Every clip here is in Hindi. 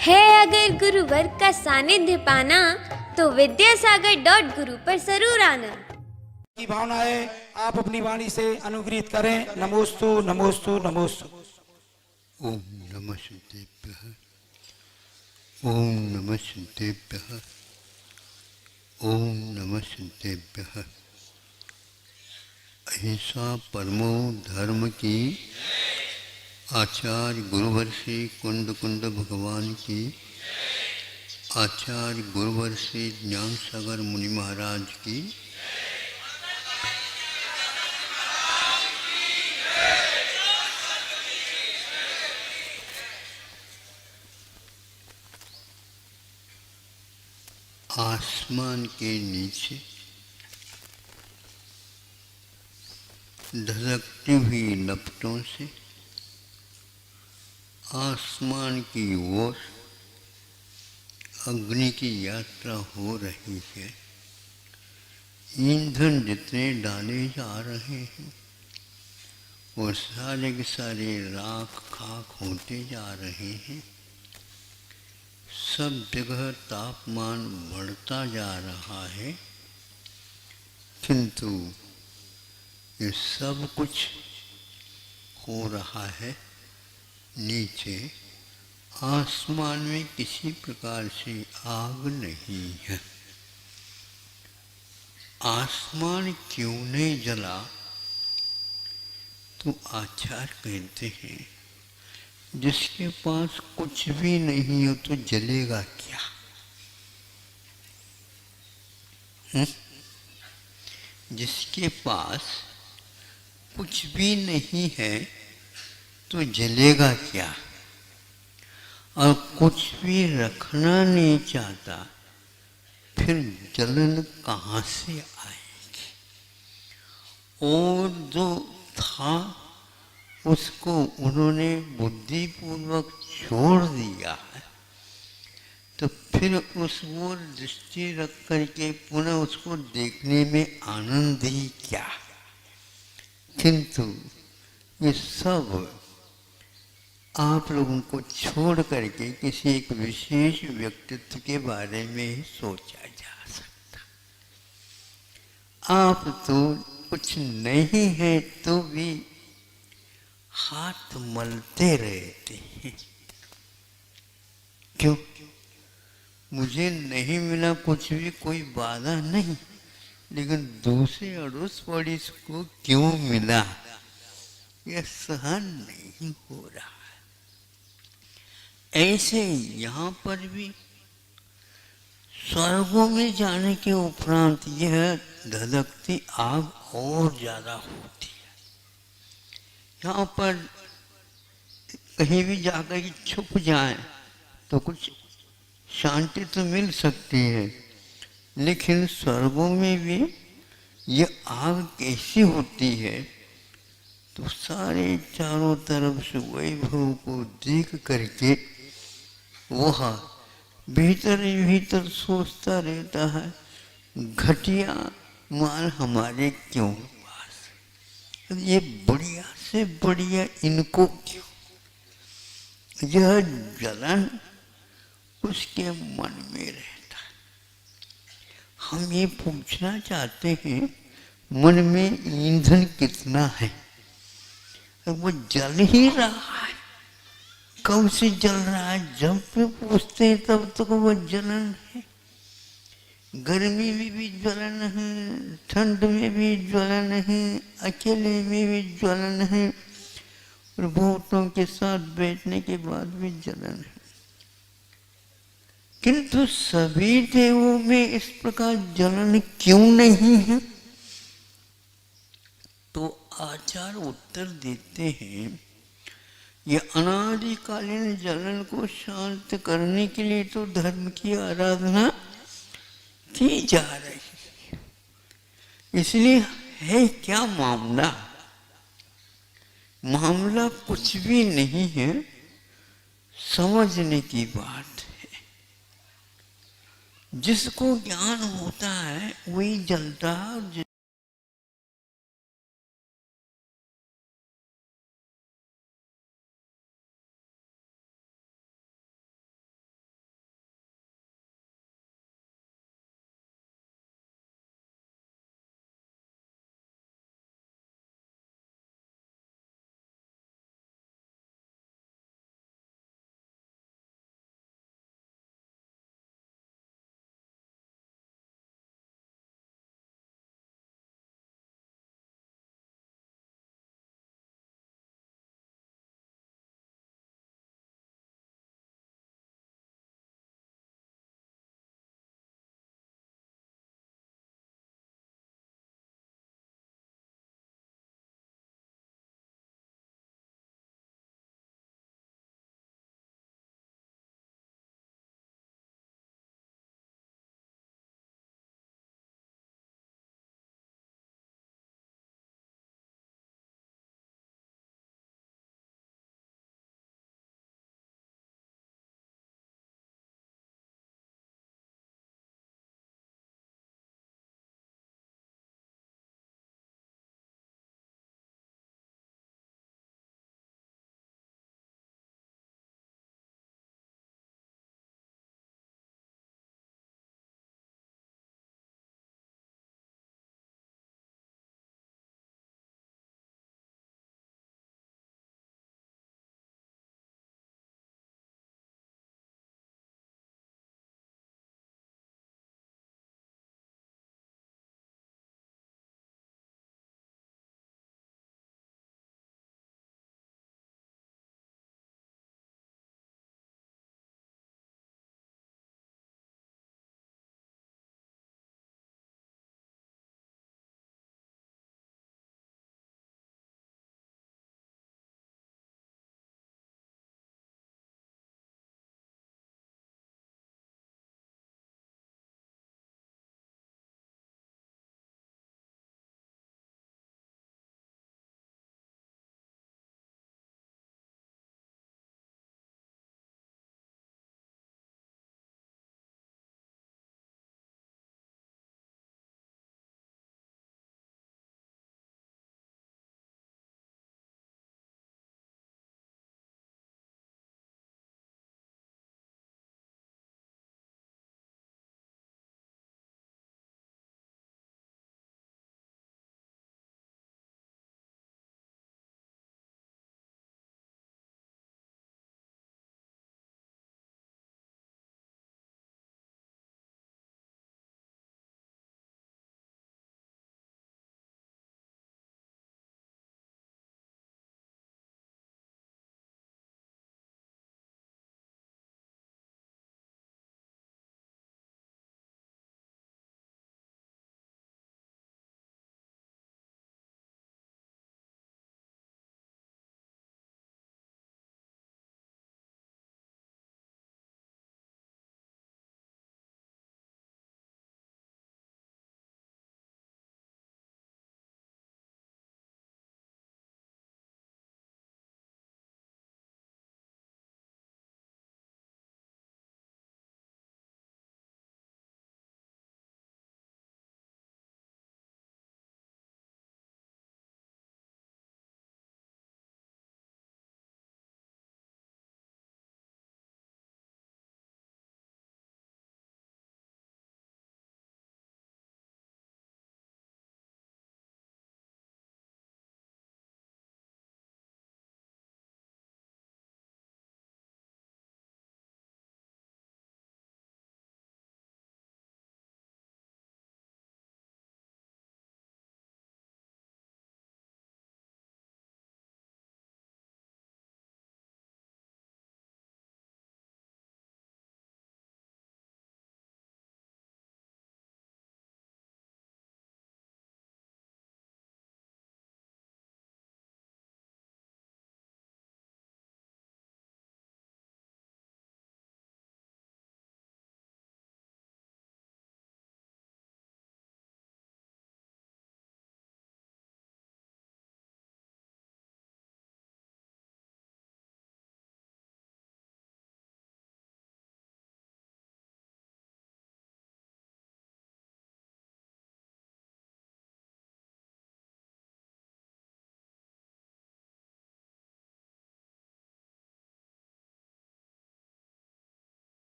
है अगर गुरुवर का सानिध्य पाना तो विद्यासागर.गुरु पर जरूर आना। की भावना है, आप अपनी वाणी से अनुग्रहित करें। नमोस्तु नमोस्तु नमोस्तु। ओम नमः सिद्धेभ्यः। ओम नमः सिद्धेभ्यः। ओम नमः सिद्धेभ्यः। अहिंसा परमो धर्म की आचार्य गुरुवर श्री कुंड कुंड भगवान की, आचार्य गुरुवर श्री ज्ञान सागर मुनि महाराज की, आसमान के नीचे धधकती हुई लपटों से आसमान की ओर अग्नि की यात्रा हो रही है। ईंधन जितने डाले जा रहे हैं और सारे के सारे राख खाक होते जा रहे हैं। सब जगह तापमान बढ़ता जा रहा है, किंतु ये सब कुछ हो रहा है नीचे। आसमान में किसी प्रकार से आग नहीं है। आसमान क्यों नहीं जला? तो आचार्य कहते हैं, जिसके पास कुछ भी नहीं हो तो जलेगा क्या? जिसके पास कुछ भी नहीं है तो जलेगा क्या? और कुछ भी रखना नहीं चाहता, फिर जलन कहाँ से आएगी? और जो था उसको उन्होंने बुद्धिपूर्वक छोड़ दिया है, तो फिर उस ओर दृष्टि रख करके पुनः उसको देखने में आनंद ही क्या? किंतु ये सब आप लोगों को छोड़ करके किसी एक विशेष व्यक्तित्व के बारे में ही सोचा जा सकता। आप तो कुछ नहीं है तो भी हाथ मलते रहते हैं। क्यों? मुझे नहीं मिला कुछ भी, कोई बाधा नहीं, लेकिन दूसरे अड़ोस पड़ोस को क्यों मिला, यह सहन नहीं हो रहा। ऐसे यहाँ पर भी स्वर्गों में जाने के उपरांत यह धधकती आग और ज्यादा होती है। यहाँ पर कहीं भी जाकर के छुप जाए तो कुछ शांति तो मिल सकती है, लेकिन स्वर्गों में भी ये आग कैसी होती है? तो सारे चारों तरफ से वैभव को देख करके वह भीतर ही भीतर सोचता रहता है, घटिया माल हमारे क्यों पास, ये बढ़िया से बढ़िया इनको क्यों? यह जलन उसके मन में रहता है। हम ये पूछना चाहते हैं, मन में ईंधन कितना है? वो जल ही रहा है। कब से जल रहा है? जब भी पूछते हैं तब तक वो जलन है। गर्मी में भी ज्वलन है, ठंड में भी ज्वलन है, अकेले में भी ज्वलन है, और बहुतों के साथ बैठने के बाद भी जलन है। किंतु सभी देवों में इस प्रकार जलन क्यों नहीं है? तो आचार्य उत्तर देते हैं, ये अनादिकालीन जलन को शांत करने के लिए तो धर्म की आराधना की जा रही है। इसलिए है क्या मामला? मामला कुछ भी नहीं है, समझने की बात है। जिसको ज्ञान होता है वही जलता है।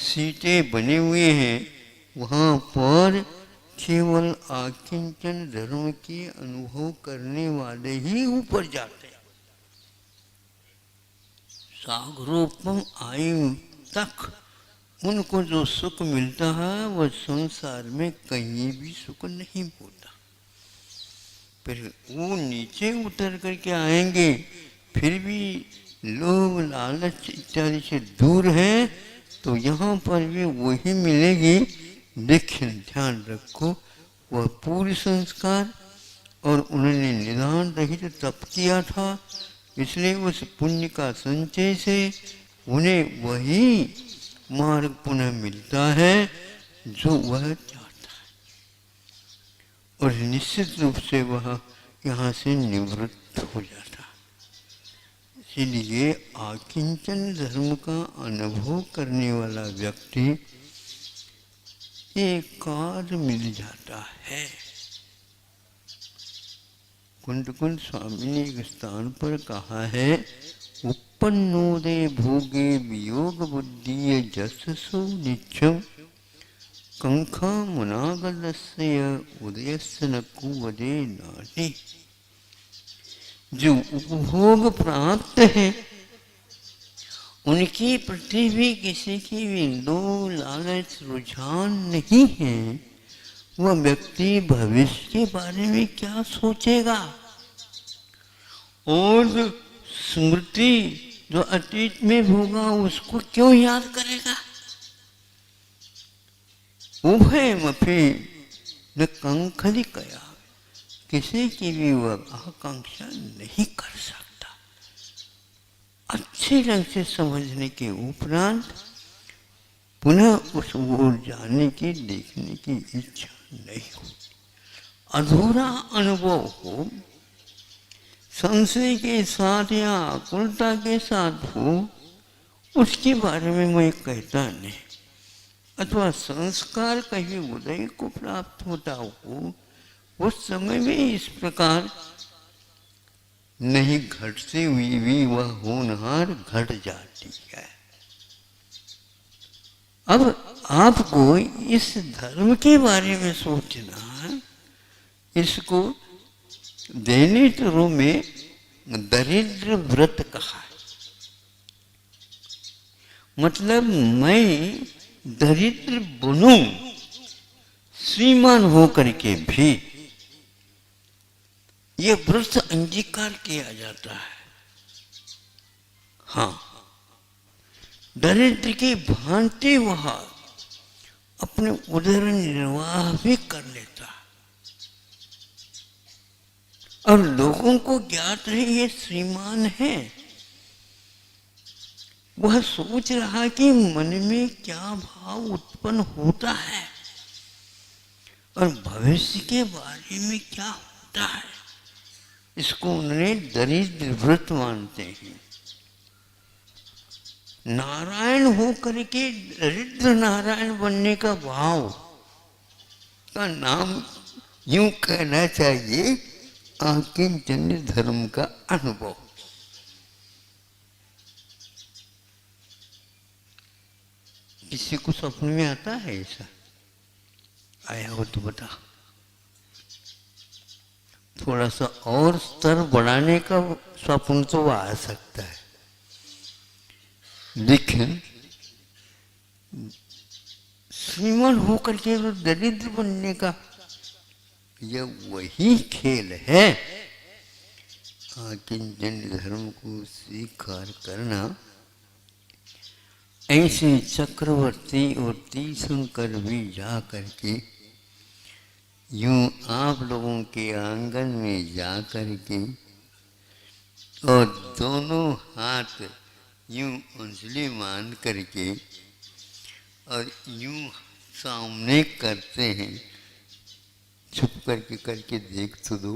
सीटें बने हुए हैं, वहाँ पर केवल आकिंचन धर्म के अनुभव करने वाले ही ऊपर जाते हैं। सागरोपम आयु तक उनको जो सुख मिलता है वह संसार में कहीं भी सुख नहीं होता। फिर वो नीचे उतर करके आएंगे, फिर भी लोभ लालच इत्यादि से दूर हैं, तो यहाँ पर भी वही मिलेगी। लेकिन ध्यान रखो, वह पूर्ण संस्कार और उन्होंने निदान रहित तप किया था, इसलिए उस पुण्य का संचय से उन्हें वही मार्ग पुनः मिलता है जो वह चाहता है, और निश्चित रूप से वह यहाँ से निवृत्त हो जाता है। इसलिए आकिंचन धर्म का अनुभव करने वाला व्यक्ति एकाद मिल जाता है। कुंद स्वामी ने एक स्थान पर कहा है, उत्पन्नोदे भोगे वियोग बुद्धि जससो नित्यम कंखा मुनागलस्य उदयस्य न कुवदे नानि। जो उपभोग प्राप्त है उनके प्रति भी किसी की भी लोभ लालच रुझान नहीं है, वह व्यक्ति भविष्य के बारे में क्या सोचेगा, और स्मृति जो अतीत में होगा उसको क्यों याद करेगा। उभयमपि न कंखली कया, किसी की भी वह आकांक्षा नहीं कर सकता। अच्छे ढंग से समझने के उपरांत पुनः उस ओर जाने की, देखने की इच्छा नहीं हो, अधूरा अनुभव हो, संशय के साथ या आकुलता के साथ हो, उसके बारे में मैं कहता नहीं। अथवा संस्कार कहीं उदय को प्राप्त होता हो, उस समय में इस प्रकार नहीं घटती हुई भी वह होनहार घट जाती है। अब आपको इस धर्म के बारे में सोचना है। इसको दैनिक में दरिद्र व्रत कहा है। मतलब मैं दरिद्र बनूं, श्रीमान होकर के भी ये व्रत अंगीकार किया जाता है। हाँ, दरिद्र की भांति वह अपने उदर निर्वाह भी कर लेता है, और लोगों को ज्ञात रहे ये श्रीमान है। वह सोच रहा कि मन में क्या भाव उत्पन्न होता है और भविष्य के बारे में क्या होता है, इसको उन्होंने दरिद्र व्रत मानते हैं। नारायण होकर के दरिद्र नारायण बनने का भाव का नाम यूं कहना चाहिए, आकिंचन धर्म का अनुभव। किसी को स्वप्न में आता है ऐसा? आया हो तो बता। थोड़ा सा और स्तर बढ़ाने का स्वप्न तो आ सकता है, लेकिन श्रीमान होकर के तो दरिद्र बनने का यह वही खेल है। आकिंचन धर्म को स्वीकार करना ऐसे चक्रवर्ती और तीर्थंकर भी जा करके यूं आप लोगों के आंगन में जा करके और दोनों हाथ यूं अंजलि मान करके और यूं सामने करते हैं, छुप करके करके देख तो दो।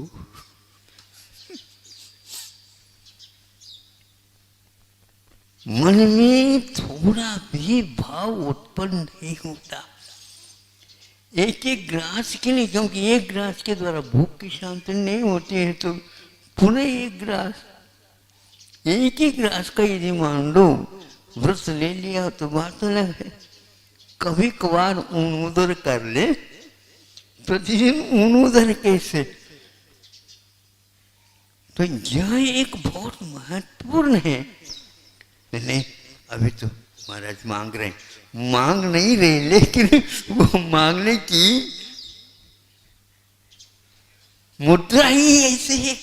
मन में थोड़ा भी भाव उत्पन्न नहीं होता। एक एक ग्रास के लिए, क्योंकि एक ग्रास के द्वारा भूख की शांति नहीं होती है, तो पुनः एक ग्रास, एक ही ग्रास का यदि मान लो व्रत ले लिया तो बात अलग है। कभी कभार ऊन उधर कर ले, प्रतिदिन ऊन उधर कैसे? तो यह एक बहुत महत्वपूर्ण है। नहीं, अभी तो महाराज मांग रहे, मांग नहीं रहे, लेकिन वो मांगने की मुद्रा ही ऐसे है।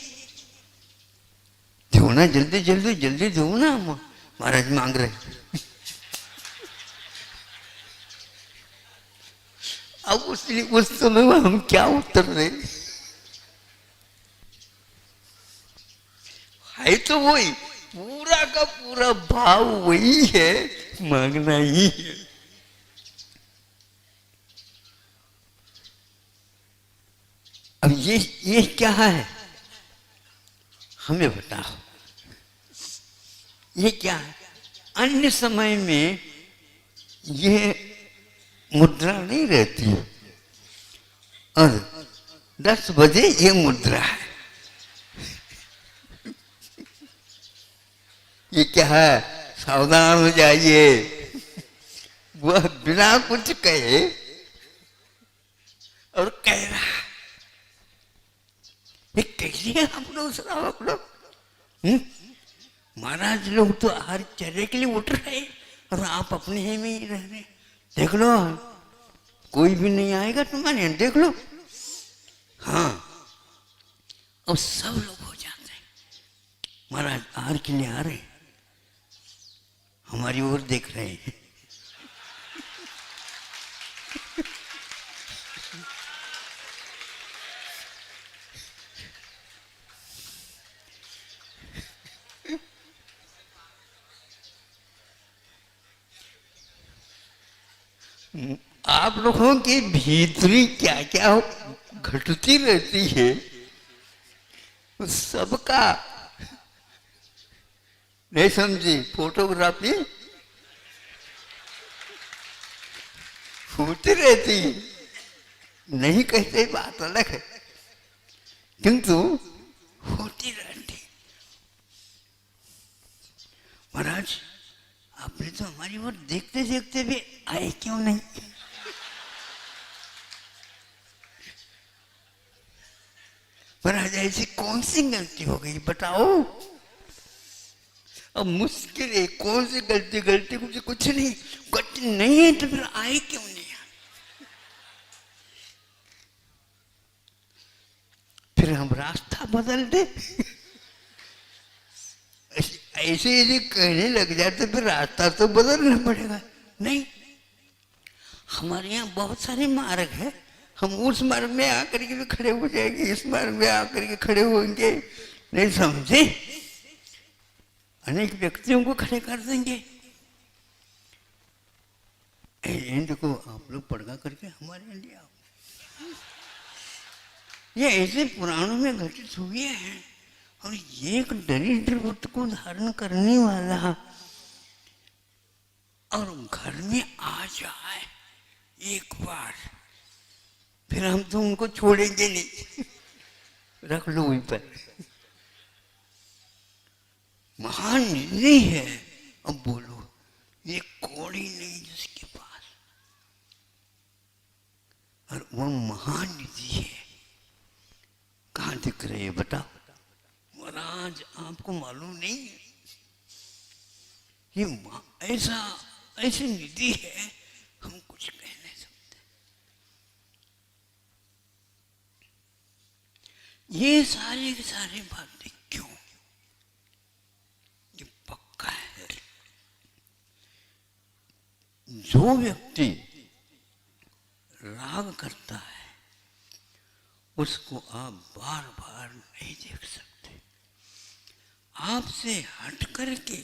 दो ना, जल्दी जल्दी जल्दी दो ना, महाराज मांग रहे। अब उस समय में हम क्या उत्तर दें? है तो वही, पूरा का पूरा भाव वही है, मांगना ही है। अब ये क्या है, हमें बताओ, ये क्या है? अन्य समय में ये मुद्रा नहीं रहती है, और 10 बजे ये मुद्रा है। ये क्या है? सावधान हो जाइए। वह बिना कुछ कहे और कह रहा है, ये कैसे है आप लोग? महाराज लोग तो हर चर्या के लिए उठ रहे और आप अपने ही में ही रह रहे। देख लो, कोई भी नहीं आएगा तुम्हारे यहाँ, देख लो। हाँ, अब सब लोग हो जाते हैं, महाराज आहार के लिए आ रहे, हमारी ओर देख रहे हैं। आप लोगों के भीतरी क्या क्या घटती रहती है, सबका नहीं समझी। फोटोग्राफी होती रहती है, नहीं कहते, बात अलग है, किंतु होती रहती। महाराज आपने तो हमारी ओर देखते देखते भी आए क्यों नहीं? महाराज ऐसी कौन सी गलती हो गई बताओ? अब मुश्किल है, कौन सी गलती कुछ नहीं, गलती नहीं है तो फिर आए क्यों नहीं? फिर हम रास्ता बदल दे। ऐसे यदि कहने लग जाए तो फिर रास्ता तो बदलना पड़ेगा। नहीं, हमारे यहाँ बहुत सारे मार्ग है, हम उस मार्ग में आकर के भी खड़े हो जाएंगे, इस मार्ग में आकर के खड़े होंगे, नहीं समझे? अनेक व्यक्तियों को खड़े कर देंगे। देखो आप लोग पड़गा करके हमारे यहाँ ले आओ। ये ऐसे पुराणों में घटित हुए हैं, और एक दरिद्र व्रत को धारण करने वाला और घर में आ जाए एक बार, फिर हम तो उनको छोड़ेंगे नहीं। रख लो वहीं पर, महान निधि है। अब बोलो, ये कौड़ी नहीं जिसके पास, और वह महान निधि है। कहाँ दिख रही है बताओ? महाराज आपको मालूम नहीं है, ये ऐसी निधि है, हम कुछ कह नहीं सकते। ये सारी की सारी बातें क्यों? ये पक्का है, जो व्यक्ति राग करता है उसको आप बार बार नहीं देख सकते। आपसे हट करके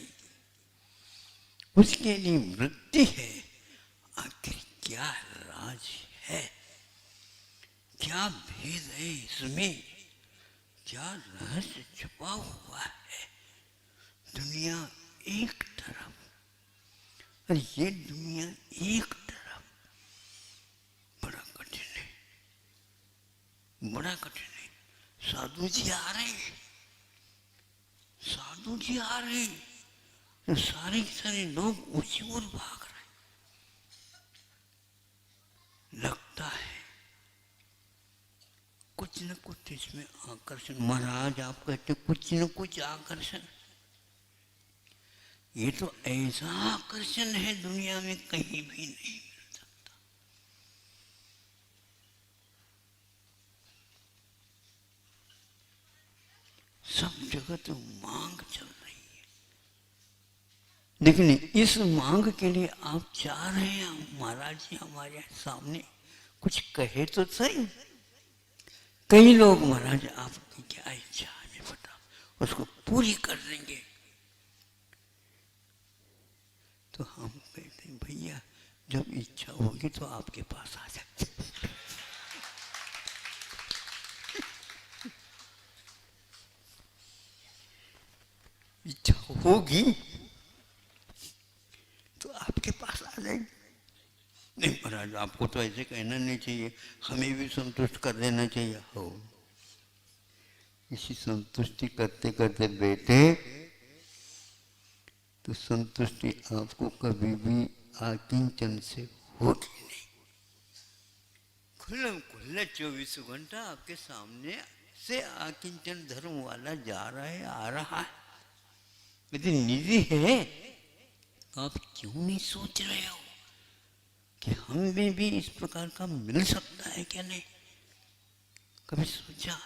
उसके लिए वृत्ति है। आखिर क्या राज है, क्या भेद है इसमें, क्या रहस्य छुपा हुआ है? दुनिया एक तरफ और ये दुनिया एक तरफ, बड़ा कठिन है, बड़ा कठिन है। साधु जी आ रहे हैं, साधु जी आ रहे हैं, सारे सारे लोग उसी ओर भाग रहे हैं। लगता है कुछ न कुछ इसमें आकर्षण। महाराज आप कहते कुछ न कुछ आकर्षण, ये तो ऐसा आकर्षण है दुनिया में कहीं भी नहीं मिल सकता। सब जगह तो मांग चल रही है, लेकिन इस मांग के लिए आप चाह रहे हैं महाराज जी हमारे सामने कुछ कहे तो सही। कई लोग महाराज आपकी क्या इच्छा है हमें बताओ, उसको पूरी कर देंगे। तो हम कहते हैं भैया जब इच्छा होगी तो आपके पास आ सकते। इच्छा होगी तो आपके पास आ जाएगी। नहीं महाराज आपको तो ऐसे कहना नहीं चाहिए, हमें भी संतुष्ट कर देना चाहिए। हो इसी संतुष्टि करते करते बेटे तो संतुष्टि आपको कभी भी आकिंचन से होगी नहीं। खुल्लम खुल्ला 24 घंटा आपके सामने से आकिंचन धर्म वाला जा रहा है आ रहा है। यदि निधि है तो आप क्यों नहीं सोच रहे हो कि हमें भी इस प्रकार का मिल सकता है क्या? नहीं कभी सोचा?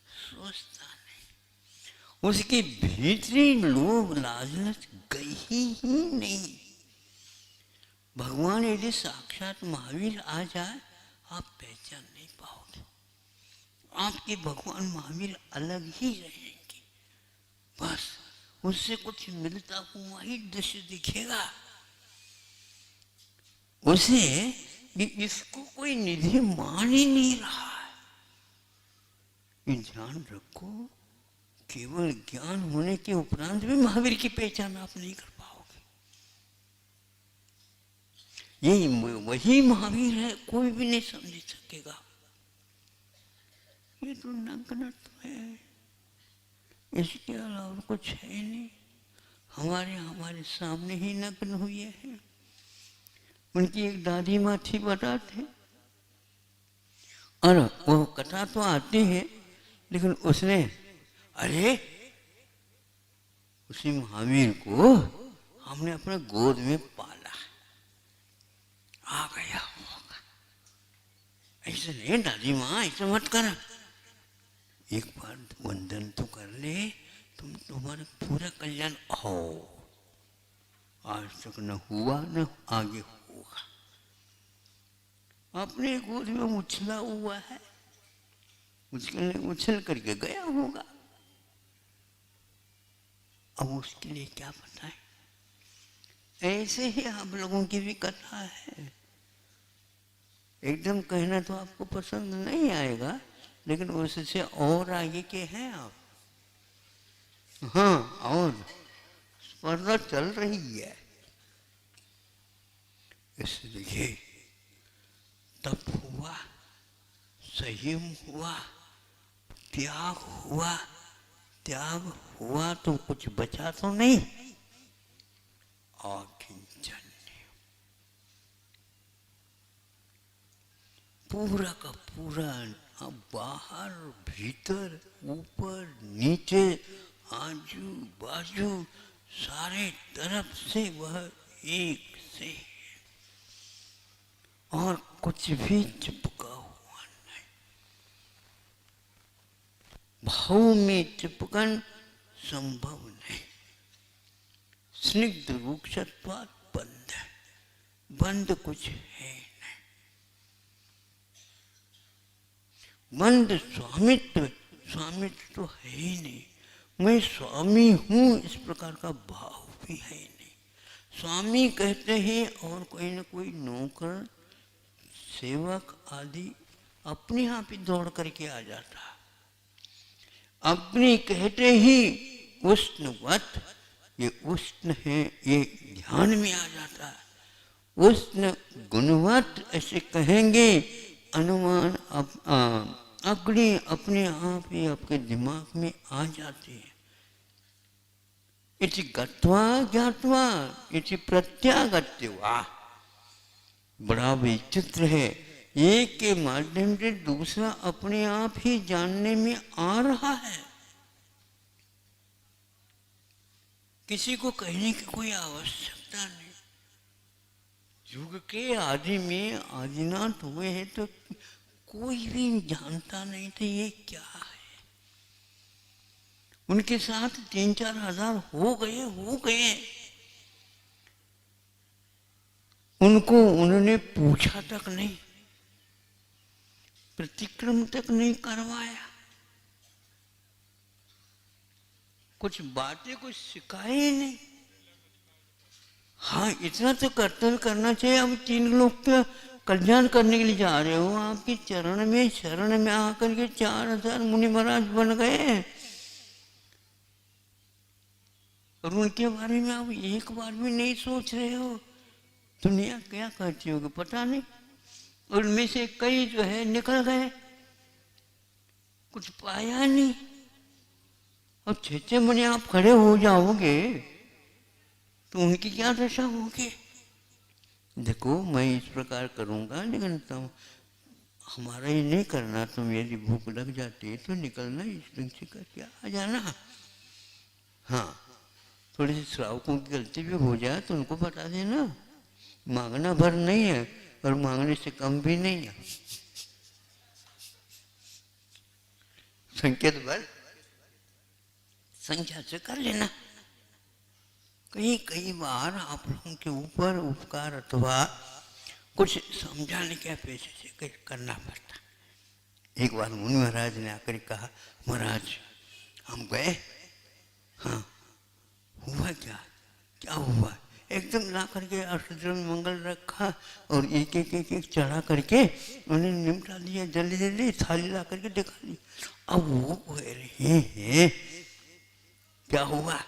सोचता नहीं। उसके भीतरी लोभ लालच गई ही नहीं। भगवान यदि साक्षात महावीर आ जाए आप पहचान नहीं पाओगे। आपके भगवान महावीर अलग ही रहेंगे। बस उससे कुछ मिलता हुआ ही दृश्य दिखेगा। उसे इसको कोई निधि मान ही नहीं रहा है। ये ध्यान रखो, केवल ज्ञान होने के उपरांत भी महावीर की पहचान आप नहीं कर पाओगे। यही वही महावीर है, कोई भी नहीं समझ सकेगा। ये तो नग्नत्व है, इसके अलावा कुछ है नहीं। हमारे सामने ही नग्न हुए हैं। उनकी एक दादी माँ थी बताते, और वो कथा तो आती है, लेकिन उसने अरे उसी महावीर को हमने अपने गोद में पाला, आ गया होगा। ऐसे नहीं दादी माँ, ऐसे मत कर, एक बार वंदन तो कर ले, तुम्हारा पूरा कल्याण हो। आज तक न हुआ न आगे होगा। अपने गोद में उछला हुआ है, उछल करके गया होगा। अब उसके लिए क्या पता है। ऐसे ही आप लोगों की भी कथा है। एकदम कहना तो आपको पसंद नहीं आएगा, लेकिन उससे और आगे के हैं आप। हाँ, और स्पर्धा चल रही है। इसलिए तप हुआ, संयम हुआ, त्याग हुआ। त्याग हुआ तो कुछ बचा तो नहीं। आकिंचन्य पूरा का पूरा, बाहर भीतर ऊपर नीचे आजू बाजू सारे तरफ से वह एक से है, और कुछ भी चिपका हुआ नहीं। भाव में चिपकन संभव नहीं। स्निग्ध रूक्षत्वात् बंध, बंध कुछ है नहीं। बंध स्वामित्व, स्वामित्व तो है ही नहीं। मैं स्वामी हूं इस प्रकार का भाव भी है नहीं। स्वामी कहते हैं और कोई न कोई नौकर सेवक आदि अपने आप ही दौड़ करके आ जाता। अपनी कहते ही उष्णवत, ये उष्ण है, ये ध्यान में आ जाता है। उष्ण गुणवत ऐसे कहेंगे, अनुमान अग्नि अपने आप ही आपके दिमाग में आ जाती है। इति गत्वा ज्ञात्वा इति प्रत्यागत्य। वाह, बड़ा विचित्र है। एक के माध्यम से दूसरा अपने आप ही जानने में आ रहा है। किसी को कहने की कोई आवश्यकता नहीं। युग के आदि में आदिनाथ हुए हैं तो कोई भी जानता नहीं था ये क्या है। उनके साथ 3-4 हजार हो गए। उनको उन्होंने पूछा तक नहीं, प्रतिक्रम तक नहीं करवाया, कुछ बातें कुछ सिखाए ही नहीं। हाँ, इतना तो कर्तव्य करना चाहिए। अब 3 लोग का कल्याण करने के लिए जा रहे हो, आपके चरण में शरण में आकर के 4000 मुनि महाराज बन गए और उनके बारे में आप एक बार भी नहीं सोच रहे हो। दुनिया क्या करती होगी पता नहीं। और उनमें से कई जो है निकल गए, कुछ पाया नहीं। और 6 महीने आप खड़े हो जाओगे तो उनकी क्या दशा होगी। देखो, मैं इस प्रकार करूंगा, लेकिन तुम हमारा ही नहीं करना। तुम यदि भूख लग जाती है तो निकलना, इस ढंग से करके आ जाना। हाँ, थोड़ी सी श्रावकों की गलती भी हो जाए तो उनको बता देना। मांगना भर नहीं है और मांगने से कम भी नहीं है। संकेत भर संख्या से कर लेना। कई बार आप लोगों के ऊपर उपकार अथवा कुछ समझाने के अपेक्षा से करना पड़ता। एक बार मुनि महाराज ने आकर कहा, महाराज हम गए। हाँ, हुआ क्या हुआ? एकदम ला करके अष्टद्रव्य मंगल रखा और एक चढ़ा करके उन्हें निमटा दिया। जल्दी थाली ला करके दिखा दी। अब वो कह रहे हैं क्या हुआ?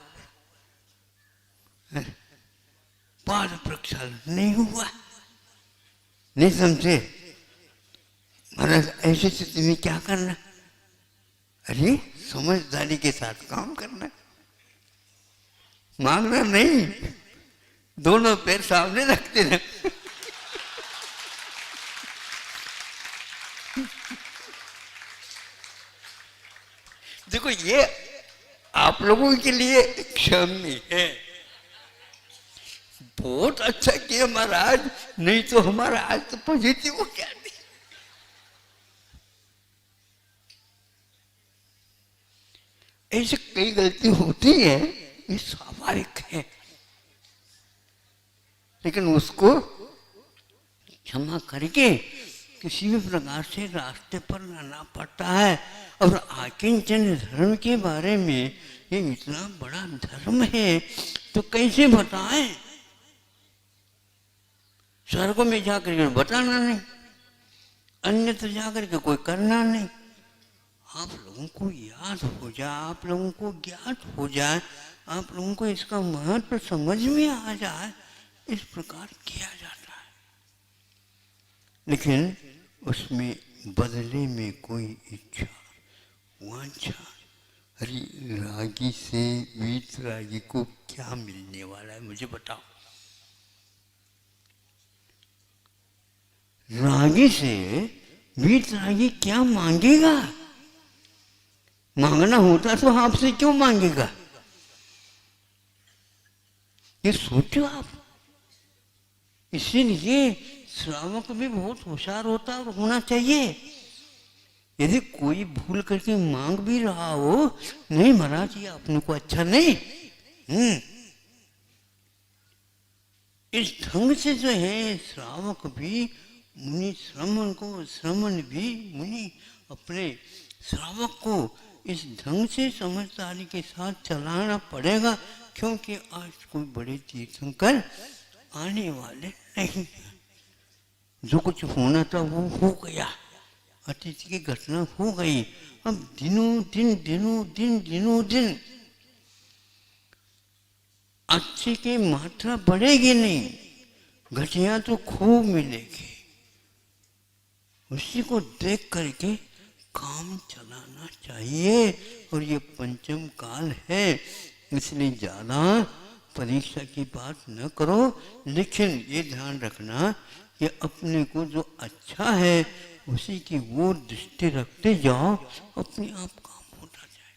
पाद प्रक्षालन नहीं हुआ। नहीं समझे? महाराज ऐसे स्थिति में क्या करना? अरे समझदारी के साथ काम करना, मांगना नहीं, दोनों पैर सामने रखते रहे। देखो, ये आप लोगों के लिए क्षम्य है। बहुत अच्छा किया महाराज, नहीं तो हमारा आज तो पॉजिटिव हो गया। ऐसे कई गलती होती है, ये स्वाभाविक है, लेकिन उसको क्षमा करके किसी भी प्रकार से रास्ते पर लाना पड़ता है। और आकिंचन धर्म के बारे में, ये इतना बड़ा धर्म है तो कैसे बताएं? स्वर्ग में जाकर के बताना नहीं, अन्यत्र जाकर के कोई करना नहीं। आप लोगों को याद हो जाए, आप लोगों को ज्ञात हो जाए, आप लोगों को इसका महत्व समझ में आ जाए, इस प्रकार किया जाता है। लेकिन उसमें बदले में कोई इच्छा वांछा, अरे रागी से वीतरागी को क्या मिलने वाला है मुझे बताओ। रागी से वीतरागी क्या मांगेगा? मांगना होता तो आपसे क्यों मांगेगा? ये सोचो आप। इसीलिए श्रावक भी बहुत होशियार होता और होना चाहिए। यदि कोई भूल करके मांग भी रहा हो, नहीं महाराज ये अपने को अच्छा नहीं, इस ढंग से जो है श्रावक भी मुनि श्रमण भी मुनि अपने श्रावक को इस ढंग से समझदारी के साथ चलाना पड़ेगा, क्योंकि आज कोई बड़े तीर्थंकर आने वाले नहीं। जो कुछ होना था वो हो गया, अतीत की घटना हो गई। अब दिनों दिन अच्छे की मात्रा बढ़ेगी नहीं, घटिया तो खूब मिलेगी। उसी को देख करके काम चलाना चाहिए। और ये पंचम काल है, इसलिए ज्यादा परीक्षा की बात न करो, लेकिन ये ध्यान रखना कि अपने को जो अच्छा है उसी की वो दृष्टि रखते जाओ, अपने आप काम होता जाए।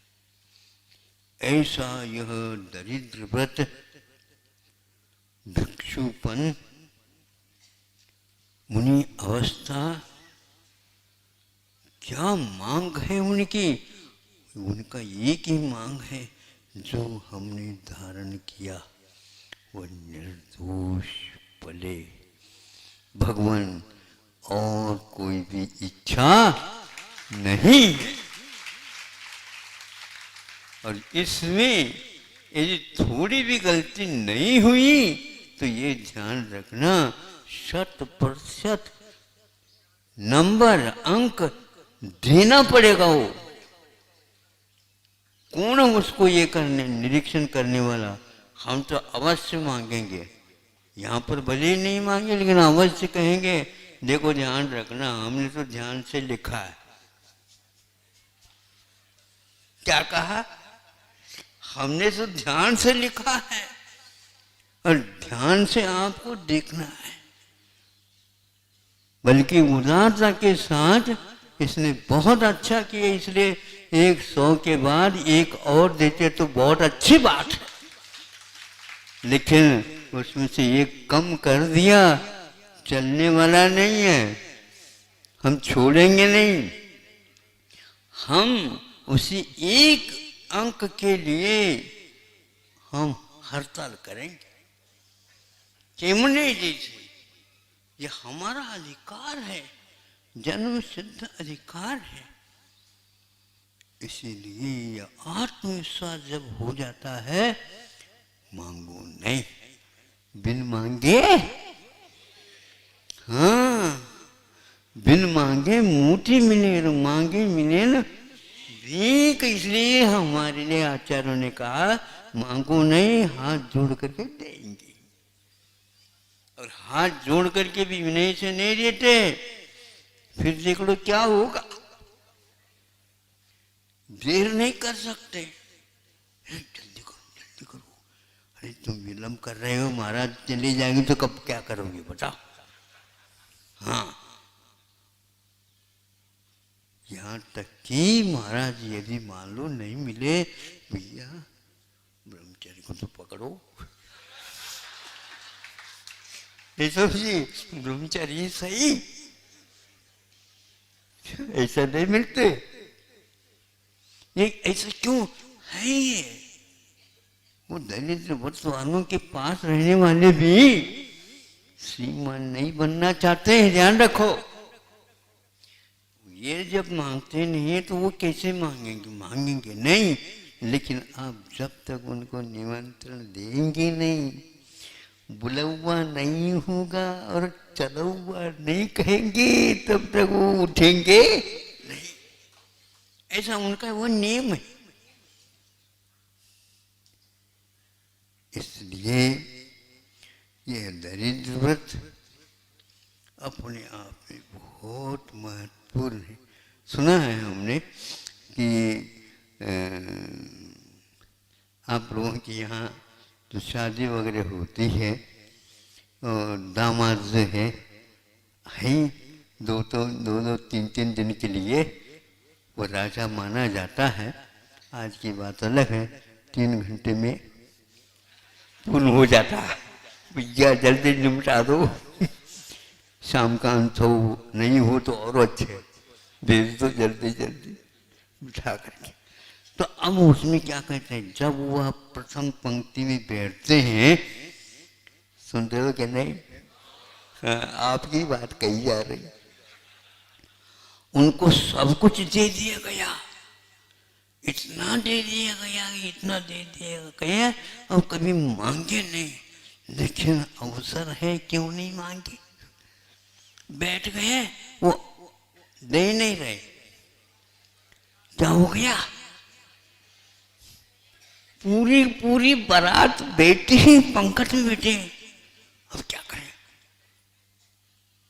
ऐसा यह दरिद्र व्रत, भिक्षुपन, मुनि अवस्था, क्या मांग है उनकी? उनका एक ही मांग है, जो हमने धारण किया वह निर्दोष पले, भगवान, और कोई भी इच्छा नहीं। और इसमें यदि थोड़ी भी गलती नहीं हुई तो ये ध्यान रखना 100% नंबर, अंक देना पड़ेगा। वो कौन है उसको ये करने, निरीक्षण करने वाला? हम तो अवश्य मांगेंगे, यहाँ पर भले ही नहीं मांगे लेकिन अवश्य कहेंगे, देखो ध्यान रखना हमने तो ध्यान से लिखा है। क्या कहा? हमने तो ध्यान से लिखा है और ध्यान से आपको देखना है। बल्कि उदारता के साथ इसने बहुत अच्छा किया, इसलिए 100 के बाद एक और देते तो बहुत अच्छी बात है, लेकिन उसमें से एक कम कर दिया, चलने वाला नहीं है, हम छोड़ेंगे नहीं। हम उसी एक अंक के लिए हम हड़ताल करेंगे। केमने जैसे ये हमारा अधिकार है, जन्म सिद्ध अधिकार है। इसीलिए यह आत्मविश्वास जब हो जाता है, मांगो नहीं, बिन मांगे, हाँ, बिन मांगे मूठी मिले, मांगे मिले न भीख। इसलिए हमारे लिए आचार्यों ने कहा, मांगो नहीं, हाथ जोड़ करके देंगे। और हाथ जोड़ करके भी विनय से नहीं देते, फिर देख लो क्या होगा। देर नहीं कर सकते, जल्दी करो जल्दी करो, अरे तुम विलंब कर रहे हो, महाराज चले जाएंगे तो कब क्या करोगे बताओ। हाँ, यहाँ तक कि महाराज यदि मान लो नहीं मिले, भैया ब्रह्मचारी को तो पकड़ो, ये सब जी ब्रह्मचारी सही, ऐसा नहीं मिलते। ये ऐसा क्यों है? ये वो दरिद्र व्रत वालों के पास रहने वाले भी श्रीमान नहीं बनना चाहते हैं, ध्यान रखो। ये जब मांगते नहीं है तो वो कैसे मांगेंगे? मांगेंगे नहीं, लेकिन आप जब तक उनको निमंत्रण देंगे नहीं, बुलावा नहीं होगा और चलो हुआ नहीं कहेंगे, तब तक वो उठेंगे नहीं। ऐसा उनका वो नियम है। इसलिए यह दरिद्र व्रत अपने आप में बहुत महत्वपूर्ण है। सुना है हमने कि आप लोगों के यहाँ तो शादी वगैरह होती है और दामाद जो है दो तीन दिन के लिए वो राजा माना जाता है। आज की बात अलग है, 3 घंटे में पूर्ण हो जाता है। भैया जल्दी निपटा दो, शाम का अंत हो, नहीं हो तो और अच्छे, भेज दो जल्दी जल्दी बिठा करके। तो अब उसमें क्या कहते हैं, जब वह प्रथम पंक्ति में बैठते हैं, सुनते हो कि नहीं? हाँ, आपकी बात कही जा रही। उनको सब कुछ दे दिया गया, इतना दे दिया गया, इतना दे दिया गया, और कभी मांगे नहीं। लेकिन अवसर है, क्यों नहीं मांगे? बैठ गए, वो दे नहीं रहे। क्या हो गया? पूरी बारात बैठी ही पंकज में बैठे। अब क्या करें?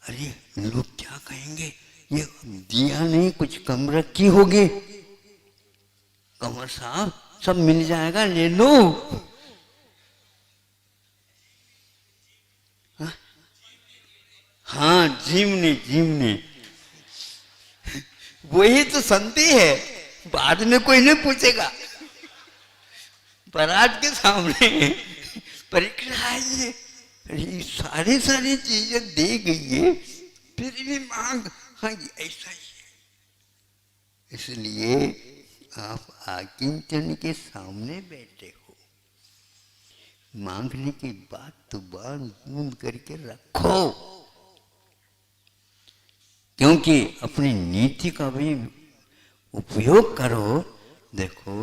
अरे लोग क्या कहेंगे, ये दिया नहीं, कुछ कम रखी होगी। कमर साहब सब मिल जाएगा, ले लो। जिमनी जिमनी, वही तो संति है, बाद में कोई नहीं पूछेगा। बरात के सामने परीक्षा आई है, सारी सारी चीजें दे गई है, फिर भी मांग, हाँ ऐसा ही है। इसलिए आप आकिंचन के सामने बैठे हो, मांगने की बात तो बांध बूंद करके रखो, क्योंकि अपनी नीति का भी उपयोग करो। देखो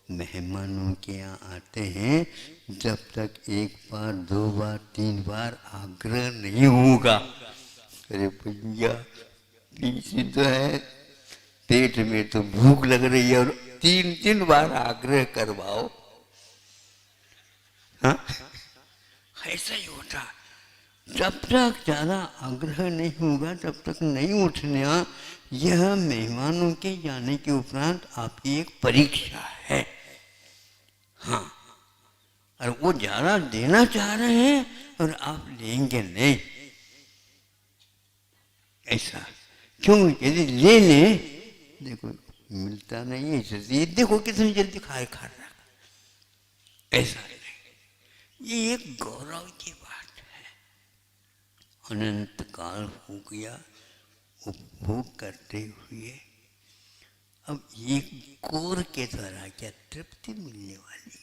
मेहमानों के यहाँ आते हैं, जब तक एक बार, दो बार, तीन बार आग्रह नहीं होगा, अरे भैया पीछे तो है, पेट में तो भूख लग रही है, और तीन तीन बार आग्रह करवाओ, हाँ ऐसा ही होता। जब तक ज्यादा आग्रह नहीं होगा तब तक नहीं उठना। यह मेहमानों के जाने के उपरांत आपकी एक परीक्षा है, हाँ। और वो ज्यादा देना चाह रहे हैं और आप लेंगे नहीं, ऐसा क्यों? यदि ले लें, देखो मिलता नहीं है, इसलिए देखो कितनी जल्दी खाए खा रहा, ऐसा नहीं। ये एक गौरव की बात है। अनंत काल हो गया उपभोग करते हुए, अब एक कोर के द्वारा क्या तृप्ति मिलने वाली?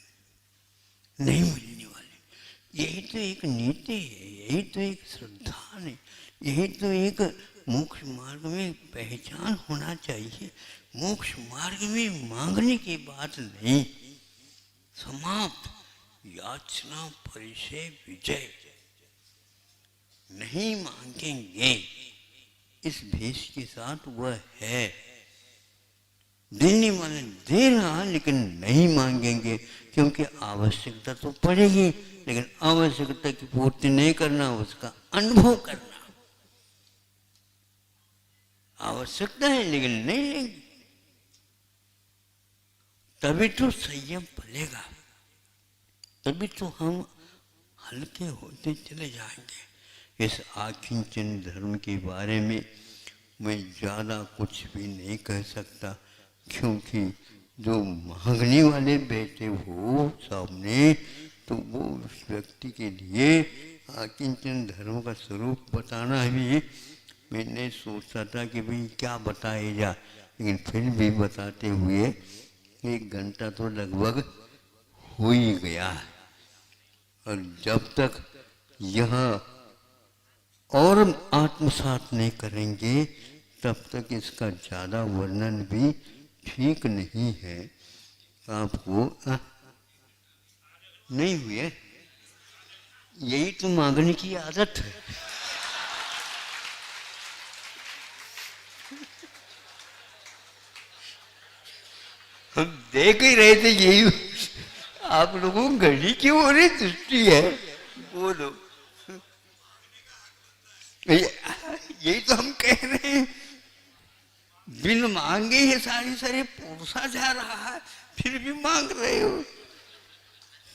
नहीं मिलने वाली। यही तो एक नीति है, यही तो एक श्रद्धा है, यही तो एक मोक्ष मार्ग में पहचान होना चाहिए। मोक्ष मार्ग में मांगने की बात नहीं, समाप्त। याचना परिचय विजय, नहीं मांगेंगे इस भेष के साथ। वह है देने वाले दे रहा, लेकिन नहीं मांगेंगे, क्योंकि आवश्यकता तो पड़ेगी, लेकिन आवश्यकता की पूर्ति नहीं करना, उसका अनुभव करना। आवश्यकता है लेकिन नहीं लेंगे, तभी तो संयम पलेगा, तभी तो हम हल्के होते चले जाएंगे। इस आकिंचन धर्म के बारे में मैं ज़्यादा कुछ भी नहीं कह सकता, क्योंकि जो मांगने वाले बैठे हो सामने, तो वो उस व्यक्ति के लिए आकिंचन धर्म का स्वरूप बताना भी मैंने सोचा था कि भाई क्या बताया जा, लेकिन फिर भी बताते हुए 1 घंटा तो लगभग हो ही गया है। और जब तक यह और आत्मसात नहीं करेंगे तब तक इसका ज़्यादा वर्णन भी ठीक नहीं है। आपको नहीं हुए, यही तो मांगने की आदत है। हम देख ही रहे थे, यही आप लोगों को घड़ी की हो रही दृष्टि है, बोलो। यही तो हम कह रहे हैं, बिन मांगे ही सारी सारी पुरुषा जा रहा है, फिर भी मांग रहे हो,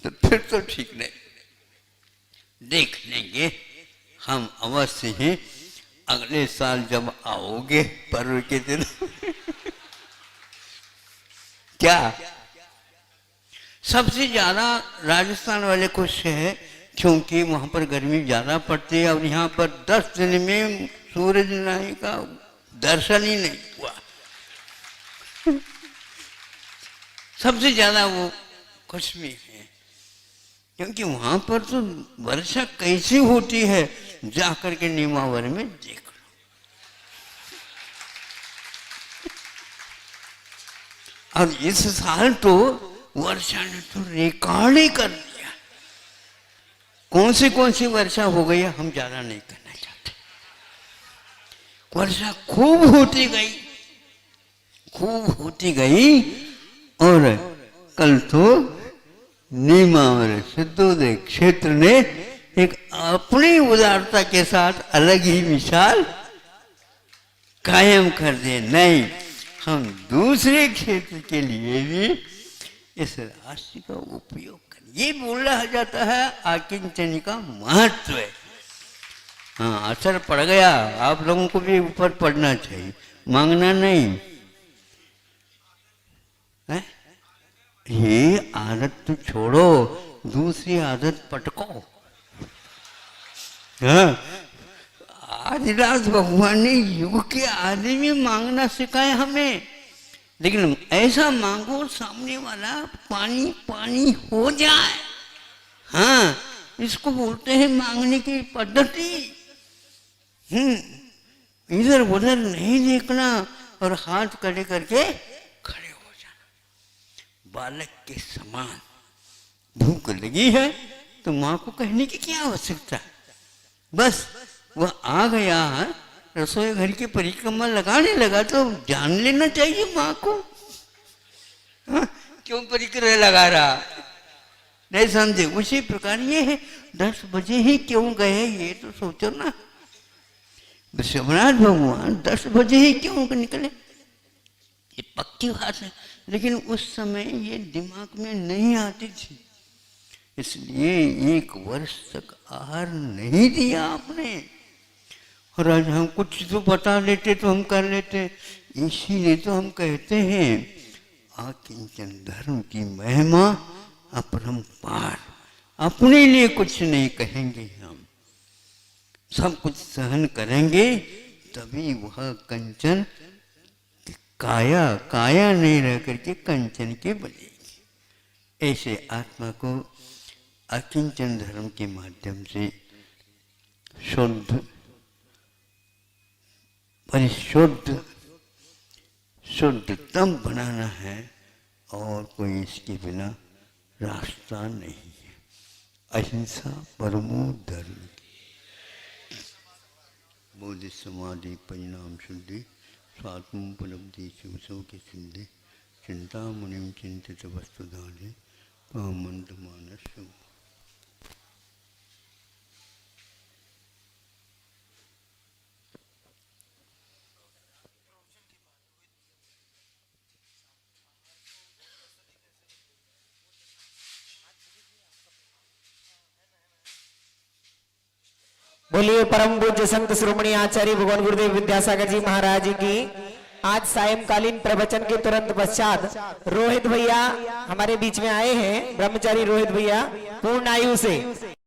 तो फिर तो ठीक नहीं। देख लेंगे हम अवश्य ही, अगले साल जब आओगे पर्व के दिन क्या सबसे ज्यादा राजस्थान वाले खुश है, क्योंकि वहां पर गर्मी ज्यादा पड़ती है और यहाँ पर 10 दिन में सूरज नारायण का दर्शन ही नहीं हुआ। सबसे ज्यादा वो खुश में है, क्योंकि वहां पर तो वर्षा कैसी होती है, जाकर के नीमावर में देख लो। और इस साल तो वर्षा ने तो रिकॉर्ड ही कर दिया। कौन सी वर्षा हो गई है हम ज्यादा नहीं करना चाहते। वर्षा खूब होती गई, खूब होती गई, और कल तो नीमावर सिद्धोदय क्षेत्र ने एक अपनी उदारता के साथ अलग ही मिसाल कायम कर दी। नहीं, हम दूसरे क्षेत्र के लिए भी इस राशि का उपयोग करें। ये बोला जाता है आकिंचनी का महत्व है। हाँ, असर पड़ गया। आप लोगों को भी ऊपर पड़ना चाहिए, मांगना नहीं है। ये आदत तो छोड़ो, दूसरी आदत पटको। हाँ, आदिदास भगवान ने युग के आदि में मांगना सिखाया हमें, लेकिन ऐसा मांगो सामने वाला पानी पानी हो जाए। हाँ, इसको बोलते हैं मांगने की पद्धति। इधर उधर नहीं देखना और हाथ खड़े करके खड़े हो जाना। बालक के समान भूख लगी है तो माँ को कहने की क्या आवश्यकता, बस वह आ गया रसोई घर की परिक्रमा लगाने लगा तो जान लेना चाहिए माँ को। हाँ, क्यों परिक्रमा लगा रहा, नहीं समझे। उसी प्रकार ये है, 10 बजे ही क्यों गए ये तो सोचो ना। विश्वनाथ भगवान 10 बजे ही क्यों निकले, ये पक्की बात है, लेकिन उस समय ये दिमाग में नहीं आती थी, इसलिए 1 वर्ष तक आहार नहीं दिया आपने। और आज हम कुछ तो बता लेते तो हम कर लेते, इसीलिए तो हम कहते हैं आकिंचन धर्म की महिमा अपरंपार। अपने लिए कुछ नहीं कहेंगे, हम सब कुछ सहन करेंगे, तभी वह कंचन काया काया नहीं रह करके कंचन के बनेगी। ऐसे आत्मा को अकिंचन धर्म के माध्यम से शुद्ध परिशुद्ध शुद्धतम बनाना है, और कोई इसके बिना रास्ता नहीं है। अहिंसा परमो धर्म, बोधि समाधि परिणाम शुद्धि, स्वात्मोपलब्धि शिवसो की सिद्धि, चिंता मुनिम चिंतित वस्तुदाने कामंत मानस। बोलिए परम पूज्य संत श्रोमणी आचार्य भगवान गुरुदेव विद्यासागर जी महाराज जी की। आज सायंकालीन प्रवचन के तुरंत पश्चात रोहित भैया हमारे बीच में आए हैं, ब्रह्मचारी रोहित भैया पूर्ण आयु से।